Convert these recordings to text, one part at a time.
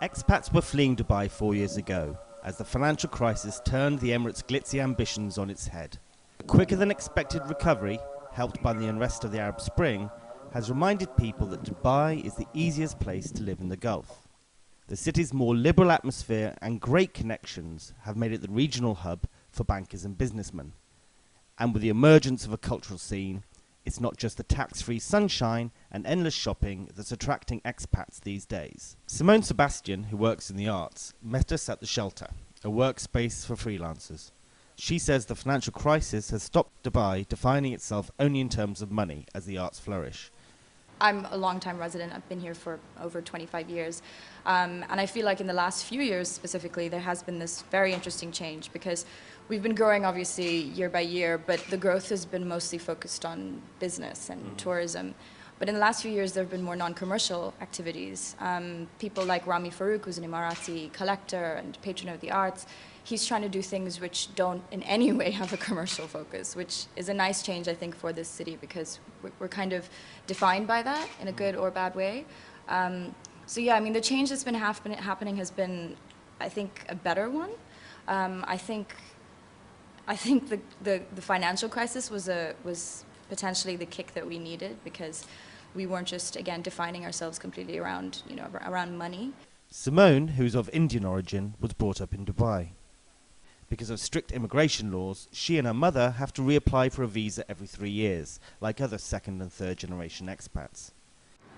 Expats were fleeing Dubai 4 years ago as the financial crisis turned the Emirates' glitzy ambitions on its head. A quicker than expected recovery, helped by the unrest of the Arab Spring, has reminded people that Dubai is the easiest place to live in the Gulf. The city's more liberal atmosphere and great connections have made it the regional hub for bankers and businessmen. And with the emergence of a cultural scene, it's not just the tax-free sunshine and endless shopping that's attracting expats these days. Simone Sebastian, who works in the arts, met us at the Shelter, a workspace for freelancers. She says the financial crisis has stopped Dubai defining itself only in terms of money as the arts flourish. I'm a long-time resident. I've been here for over 25 years. And I feel like in the last few years specifically, there has been this very interesting change because we've been growing obviously year by year, but the growth has been mostly focused on business and tourism. But in the last few years, there have been more non-commercial activities. People like Rami Farouk, who's an Emirati collector and patron of the arts, he's trying to do things which don't in any way have a commercial focus, which is a nice change, I think, for this city because we're kind of defined by that in a good or bad way. So yeah, I mean, the change that's been happening has been, I think, a better one. I think the financial crisis was potentially the kick that we needed because we weren't just, again, defining ourselves completely around, around money. Simone, who's of Indian origin, was brought up in Dubai. Because of strict immigration laws, she and her mother have to reapply for a visa every 3 years, like other second and third generation expats.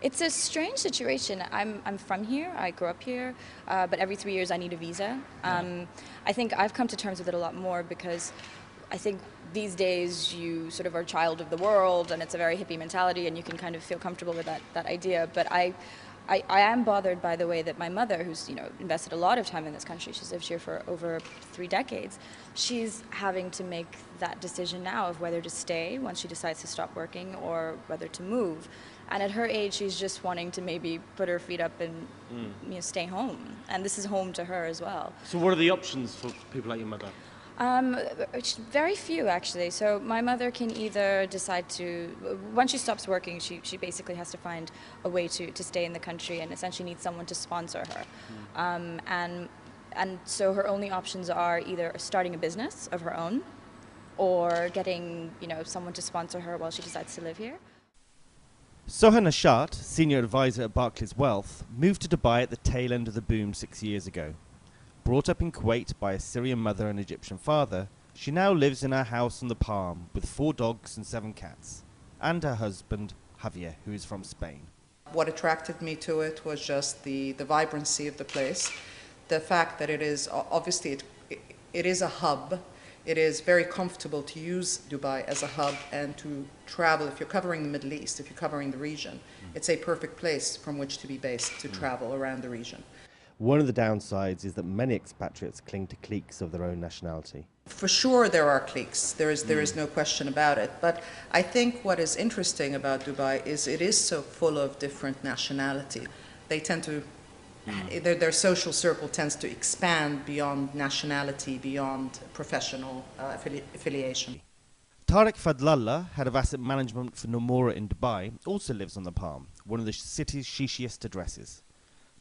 It's a strange situation. I'm from here, I grew up here, but every 3 years I need a visa. I think I've come to terms with it a lot more because I think these days you sort of are a child of the world and it's a very hippie mentality and you can kind of feel comfortable with that idea. But I am bothered by the way that my mother, who's invested a lot of time in this country, she's lived here for over 3 decades, she's having to make that decision now of whether to stay once she decides to stop working or whether to move. And at her age, she's just wanting to maybe put her feet up and stay home. And this is home to her as well. So what are the options for people like your mother? Very few, actually. So my mother can either decide to, once she stops working, she basically has to find a way to stay in the country and essentially needs someone to sponsor her. And so her only options are either starting a business of her own or getting, someone to sponsor her while she decides to live here. Soha Nashat, senior advisor at Barclays Wealth, moved to Dubai at the tail end of the boom 6 years ago. Brought up in Kuwait by a Syrian mother and Egyptian father, she now lives in her house on the Palm with 4 dogs and 7 cats, and her husband, Javier, who is from Spain. What attracted me to it was just the vibrancy of the place, the fact that it is, obviously, it is a hub. It is very comfortable to use Dubai as a hub and to travel. If you're covering the Middle East, if you're covering the region, it's a perfect place from which to be based, to travel around the region. One of the downsides is that many expatriates cling to cliques of their own nationality. For sure there are cliques, there is no question about it, but I think what is interesting about Dubai is it is so full of different nationality. They tend to, their social circle tends to expand beyond nationality, beyond professional affiliation. Tariq Fadlallah, head of asset management for Nomura in Dubai, also lives on the Palm, one of the city's shishiest addresses.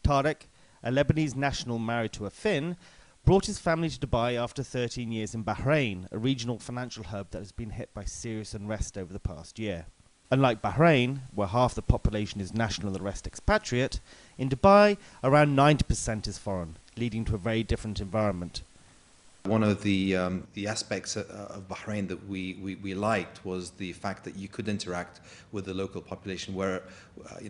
Tariq, a Lebanese national married to a Finn, brought his family to Dubai after 13 years in Bahrain, a regional financial hub that has been hit by serious unrest over the past year. Unlike Bahrain, where half the population is national and the rest expatriate, in Dubai around 90% is foreign, leading to a very different environment. One of the aspects of Bahrain that we liked was the fact that you could interact with the local population, where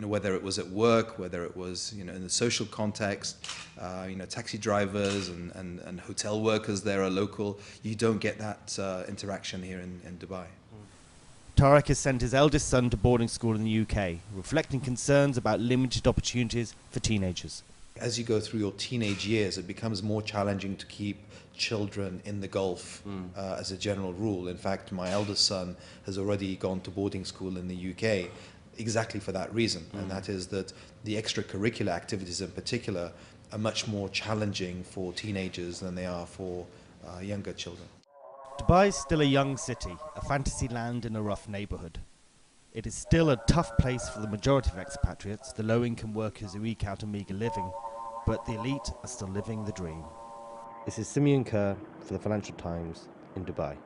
whether it was at work, whether it was in the social context, taxi drivers and hotel workers there are local. You don't get that interaction here in Dubai. Tariq has sent his eldest son to boarding school in the UK, reflecting concerns about limited opportunities for teenagers. As you go through your teenage years, it becomes more challenging to keep children in the Gulf as a general rule. In fact, my eldest son has already gone to boarding school in the UK exactly for that reason, and that is that the extracurricular activities in particular are much more challenging for teenagers than they are for younger children. Dubai is still a young city, a fantasy land in a rough neighbourhood. It is still a tough place for the majority of expatriates, the low-income workers who eke out a meagre living. but the elite are still living the dream. This is Simeon Kerr for the Financial Times in Dubai.